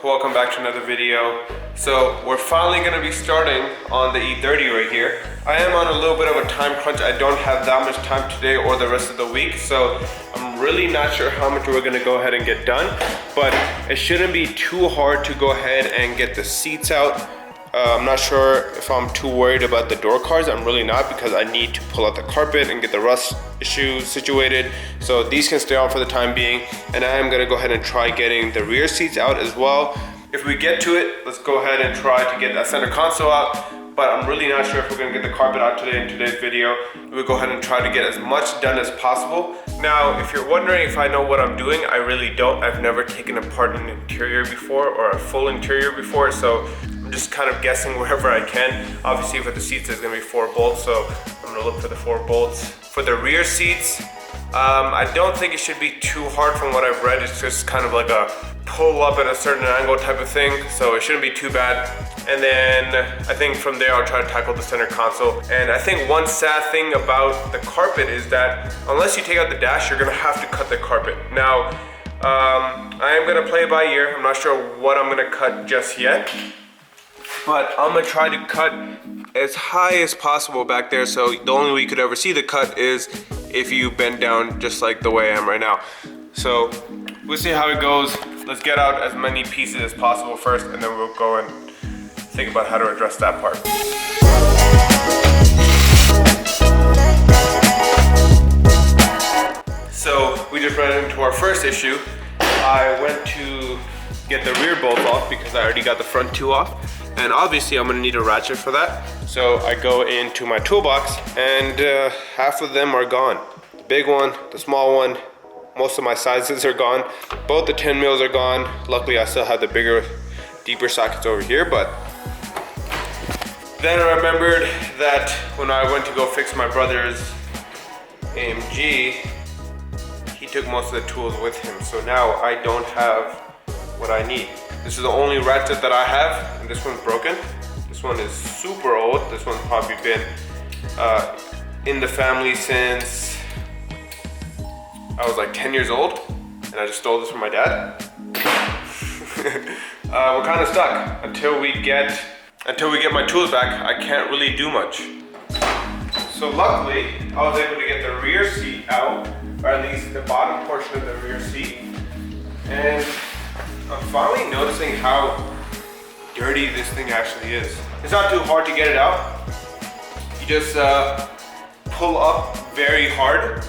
welcome back to another video. So we're finally going to be starting on the E30 right here. I am on a little bit of a time crunch. I don't have that much time today or the rest of the week, so I'm really not sure how much we're going to go ahead and get done, but it shouldn't be too hard to go ahead and get the seats out. I'm not sure if I'm too worried about the door cards. I'm really not, because I need to pull out the carpet and get the rust issue situated. So these can stay on for the time being, and I am gonna go ahead and try getting the rear seats out as well. If we get to it, let's go ahead and try to get that center console out, but I'm really not sure if we're gonna get the carpet out today in today's video. We'll go ahead and try to get as much done as possible. Now, if you're wondering if I know what I'm doing, I really don't. I've never taken apart an interior before, or a full interior before, so I'm just kind of guessing wherever I can. Obviously for the seats there's gonna be 4 bolts, so I'm gonna look for the 4 bolts. For the rear seats, I don't think it should be too hard from what I've read. It's just kind of like a pull up at a certain angle type of thing, so it shouldn't be too bad. And then I think from there I'll try to tackle the center console. And I think one sad thing about the carpet is that unless you take out the dash, you're gonna have to cut the carpet. Now, I am gonna play it by ear. I'm not sure what I'm gonna cut just yet, but I'm gonna try to cut as high as possible back there, so the only way you could ever see the cut is if you bend down just like the way I am right now. So we'll see how it goes. Let's get out as many pieces as possible first, and then we'll go and think about how to address that part. So we just ran into our first issue. I went to get the rear bolts off because I already got the front 2 off, and obviously I'm gonna need a ratchet for that. So I go into my toolbox, and half of them are gone. The big one, the small one, most of my sizes are gone. Both the 10 mils are gone. Luckily I still have the bigger, deeper sockets over here, but then I remembered that when I went to go fix my brother's AMG, he took most of the tools with him. So now I don't have what I need. This is the only ratchet that I have, and this one's broken. This one is super old. This one's probably been in the family since I was like 10 years old, and I just stole this from my dad. We're kind of stuck. Until we get my tools back, I can't really do much. So luckily, I was able to get the rear seat out, or at least the bottom portion of the rear seat, and I'm finally noticing how dirty this thing actually is. It's not too hard to get it out. You just pull up very hard.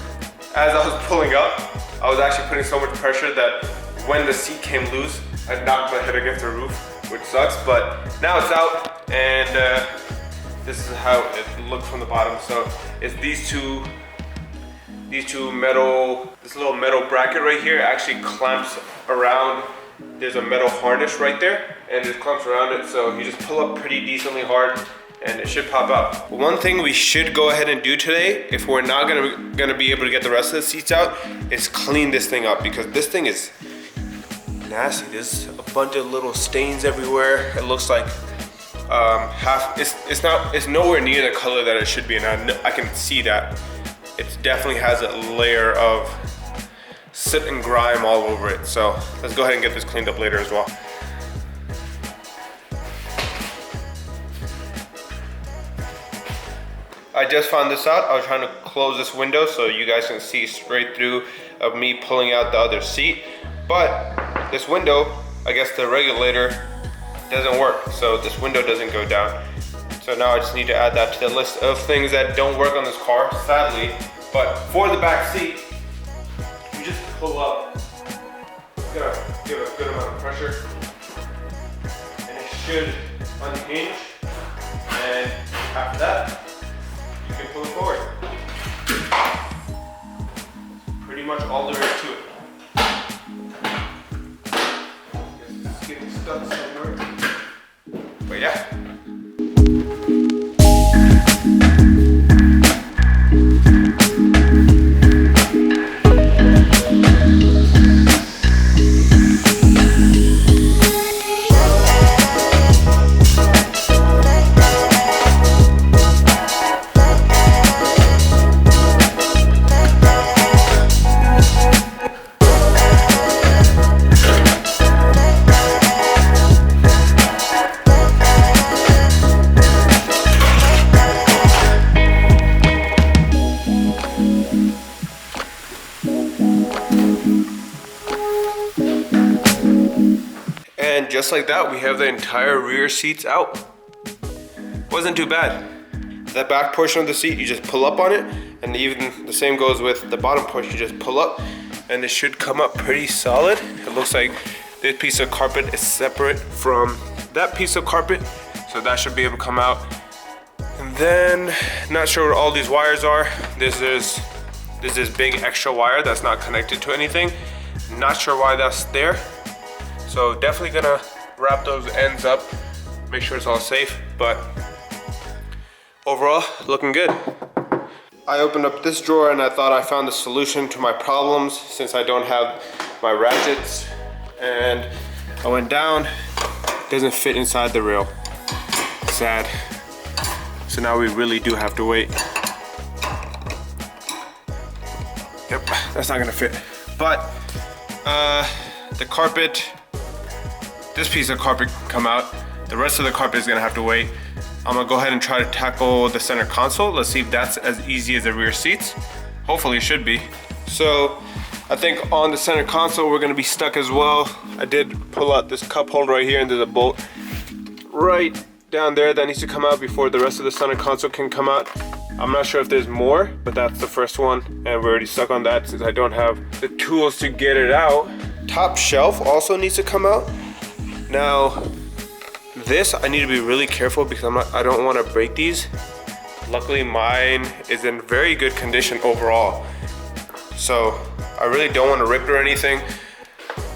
As I was pulling up, I was actually putting so much pressure that when the seat came loose, I knocked my head against the roof, which sucks, but now it's out, and this is how it looked from the bottom. So it's these two metal, this little metal bracket right here actually clamps around. There's a metal harness right there, and it clamps around it, so you just pull up pretty decently hard and it should pop out. One thing we should go ahead and do today, if we're not gonna be able to get the rest of the seats out, is clean this thing up, because this thing is nasty. There's a bunch of little stains everywhere. It looks like it's nowhere near the color that it should be, and I can see that. It definitely has a layer of soot and grime all over it. So let's go ahead and get this cleaned up later as well. I just found this out. I was trying to close this window so you guys can see straight through of me pulling out the other seat. But this window, I guess the regulator doesn't work, so this window doesn't go down. So now I just need to add that to the list of things that don't work on this car, sadly. But for the back seat, you just pull up. It's gonna give a good amount of pressure, and it should unhinge. And after that, you can pull it forward. Pretty much all there is to it. Guess it's getting stuck somewhere. But yeah. just like that, we have the entire rear seats out. Wasn't too bad. That back portion of the seat, you just pull up on it, and even the same goes with the bottom portion. You just pull up, and it should come up pretty solid. It looks like this piece of carpet is separate from that piece of carpet, so that should be able to come out. And then, not sure where all these wires are. There's this big extra wire that's not connected to anything. Not sure why that's there. So definitely gonna wrap those ends up, make sure it's all safe, but overall, looking good. I opened up this drawer and I thought I found the solution to my problems since I don't have my ratchets. And I went down, doesn't fit inside the rail. Sad. So now we really do have to wait. Yep, that's not gonna fit. But the carpet, this piece of carpet can come out. The rest of the carpet is gonna have to wait. I'm gonna go ahead and try to tackle the center console. Let's see if that's as easy as the rear seats. Hopefully it should be. So I think on the center console, we're gonna be stuck as well. I did pull out this cup holder right here, and there's a bolt right down there that needs to come out before the rest of the center console can come out. I'm not sure if there's more, but that's the first one, and we're already stuck on that since I don't have the tools to get it out. Top shelf also needs to come out. Now, this I need to be really careful because I don't want to break these. Luckily mine is in very good condition overall, so I really don't want to rip it or anything.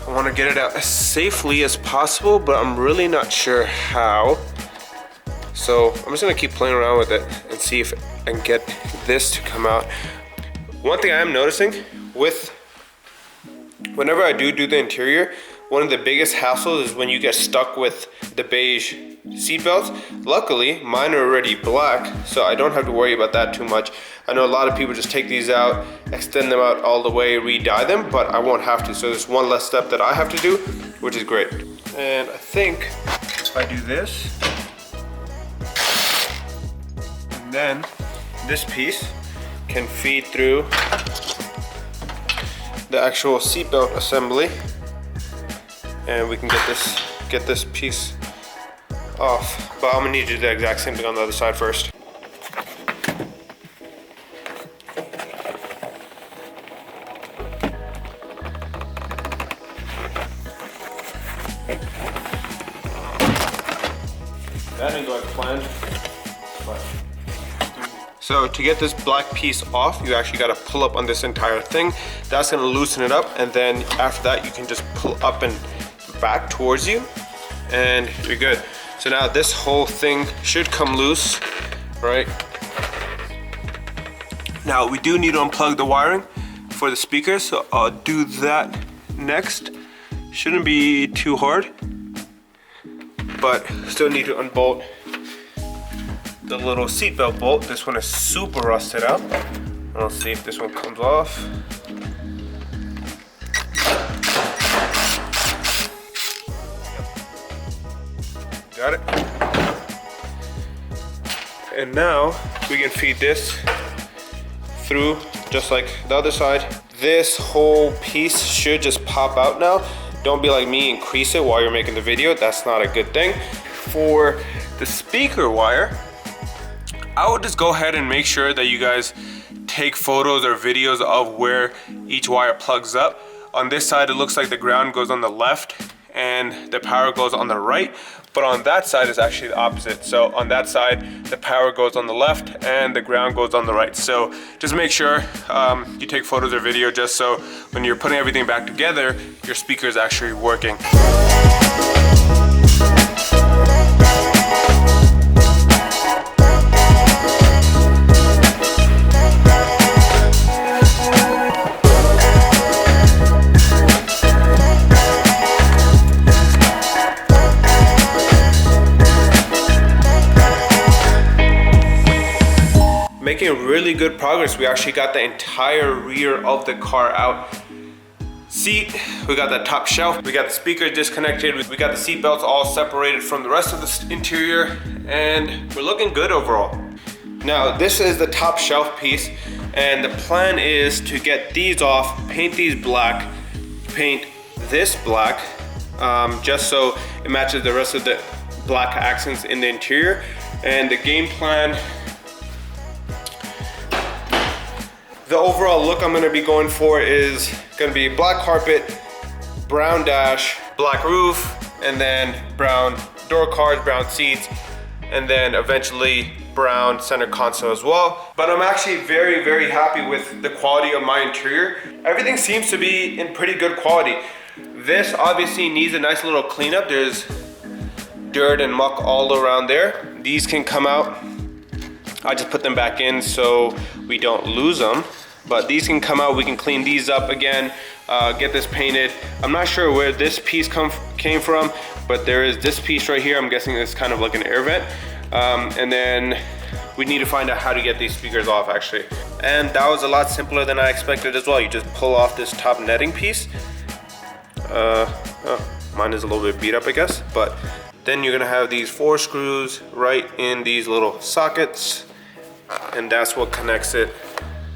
I want to get it out as safely as possible, but I'm really not sure how. So I'm just gonna keep playing around with it and see if I can get this to come out. One thing I am noticing whenever I do the interior, one of the biggest hassles is when you get stuck with the beige seat belts. Luckily, mine are already black, so I don't have to worry about that too much. I know a lot of people just take these out, extend them out all the way, re-dye them, but I won't have to. So there's one less step that I have to do, which is great. And I think if I do this, and then this piece can feed through the actual seatbelt assembly, and we can get this piece off. But I'm gonna need to do the exact same thing on the other side first. That didn't go like planned. So to get this black piece off, you actually got to pull up on this entire thing. That's going to loosen it up, and then after that you can just pull up and back towards you and you're good. So now this whole thing should come loose, right? Now we do need to unplug the wiring for the speakers, so I'll do that next. Shouldn't be too hard, but still need to unbolt the little seatbelt bolt. This one is super rusted out. I'll see if this one comes off. Got it. And now we can feed this through just like the other side. This whole piece should just pop out now. Don't be like me and crease it while you're making the video. That's not a good thing. For the speaker wire, I would just go ahead and make sure that you guys take photos or videos of where each wire plugs up. On this side, it looks like the ground goes on the left and the power goes on the right, but on that side is actually the opposite. So on that side, the power goes on the left and the ground goes on the right. So just make sure you take photos or video just so when you're putting everything back together, your speaker is actually working. Making really good progress. We actually got the entire rear of the car out. Seat, we got the top shelf, we got the speaker disconnected, we got the seat belts all separated from the rest of the interior, and we're looking good overall. Now this is the top shelf piece, and the plan is to get these off, paint these black, paint this black, just so it matches the rest of the black accents in the interior. And the game plan, the overall look I'm gonna be going for is gonna be black carpet, brown dash, black roof, and then brown door cards, brown seats, and then eventually brown center console as well. But I'm actually very, very happy with the quality of my interior. Everything seems to be in pretty good quality. This obviously needs a nice little cleanup. There's dirt and muck all around there. These can come out. I just put them back in so we don't lose them. But these can come out, we can clean these up again, get this painted. I'm not sure where this piece came from, but there is this piece right here. I'm guessing it's kind of like an air vent. And then we need to find out how to get these speakers off actually. And that was a lot simpler than I expected as well. You just pull off this top netting piece. Mine is a little bit beat up, I guess, but then you're gonna have these 4 screws right in these little sockets, and that's what connects it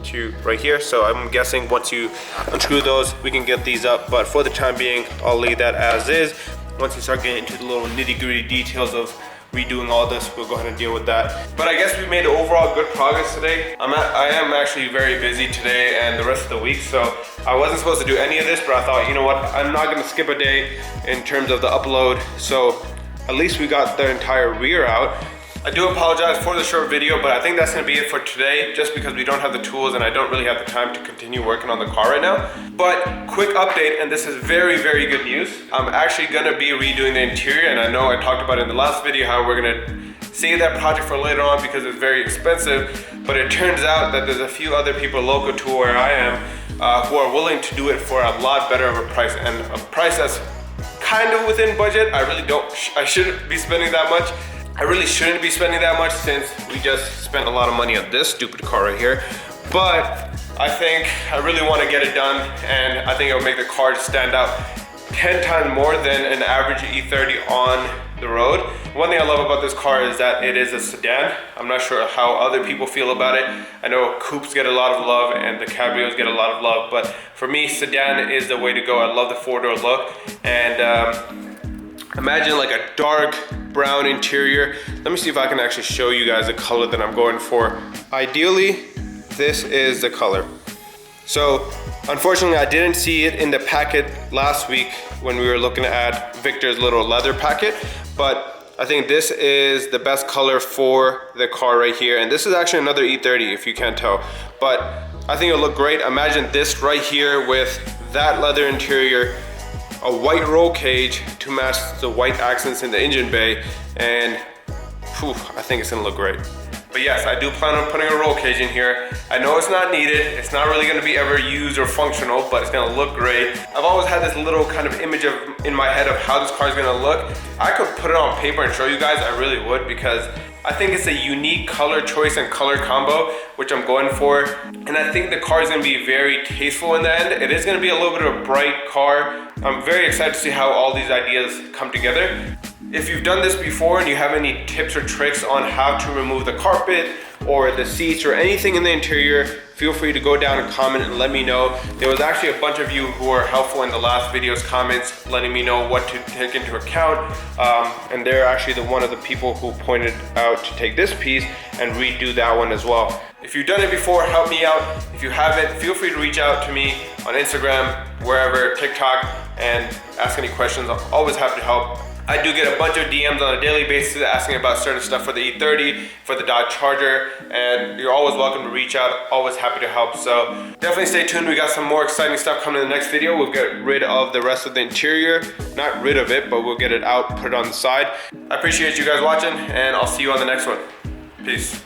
to right here. So I'm guessing once you unscrew those, we can get these up, but for the time being, I'll leave that as is. Once you start getting into the little nitty-gritty details of redoing all this, we'll go ahead and deal with that. But I guess we made overall good progress today. I am actually very busy today and the rest of the week, so I wasn't supposed to do any of this, but I thought, you know what, I'm not gonna skip a day in terms of the upload, so at least we got the entire rear out. I do apologize for the short video, but I think that's gonna be it for today, just because we don't have the tools and I don't really have the time to continue working on the car right now. But quick update, and this is very, very good news. I'm actually gonna be redoing the interior, and I know I talked about it in the last video how we're gonna save that project for later on because it's very expensive, but it turns out that there's a few other people local to where I am who are willing to do it for a lot better of a price, and a price that's kind of within budget. I shouldn't be spending that much. I really shouldn't be spending that much since we just spent a lot of money on this stupid car right here. But I think I really want to get it done, and I think it'll make the car stand out 10 times more than an average E30 on the road. One thing I love about this car is that it is a sedan. I'm not sure how other people feel about it. I know coupes get a lot of love and the cabrios get a lot of love, but for me, sedan is the way to go. I love the 4-door look, and imagine like a dark brown interior. Let me see if I can actually show you guys the color that I'm going for. Ideally, this is the color. So unfortunately, I didn't see it in the packet last week when we were looking at Victor's little leather packet, but I think this is the best color for the car right here. And this is actually another E30 if you can't tell, but I think it'll look great. Imagine this right here with that leather interior, a white roll cage to match the white accents in the engine bay, and whew, I think it's gonna look great. But yes, I do plan on putting a roll cage in here. I know it's not needed, it's not really gonna be ever used or functional, but it's gonna look great. I've always had this little kind of image in my head of how this car is gonna look. I could put it on paper and show you guys, I really would, because I think it's a unique color choice and color combo, which I'm going for. And I think the car is gonna be very tasteful in the end. It is gonna be a little bit of a bright car. I'm very excited to see how all these ideas come together. If you've done this before and you have any tips or tricks on how to remove the carpet or the seats or anything in the interior, feel free to go down and comment and let me know. There was actually a bunch of you who were helpful in the last video's comments, letting me know what to take into account. And they're actually one of the people who pointed out to take this piece and redo that one as well. If you've done it before, help me out. If you haven't, feel free to reach out to me on Instagram, wherever, TikTok, and ask any questions. I'm always happy to help. I do get a bunch of DMs on a daily basis asking about certain stuff for the E30, for the Dodge Charger, and you're always welcome to reach out, always happy to help. So definitely stay tuned, we got some more exciting stuff coming in the next video. We'll get rid of the rest of the interior, not rid of it, but we'll get it out, put it on the side. I appreciate you guys watching, and I'll see you on the next one. Peace.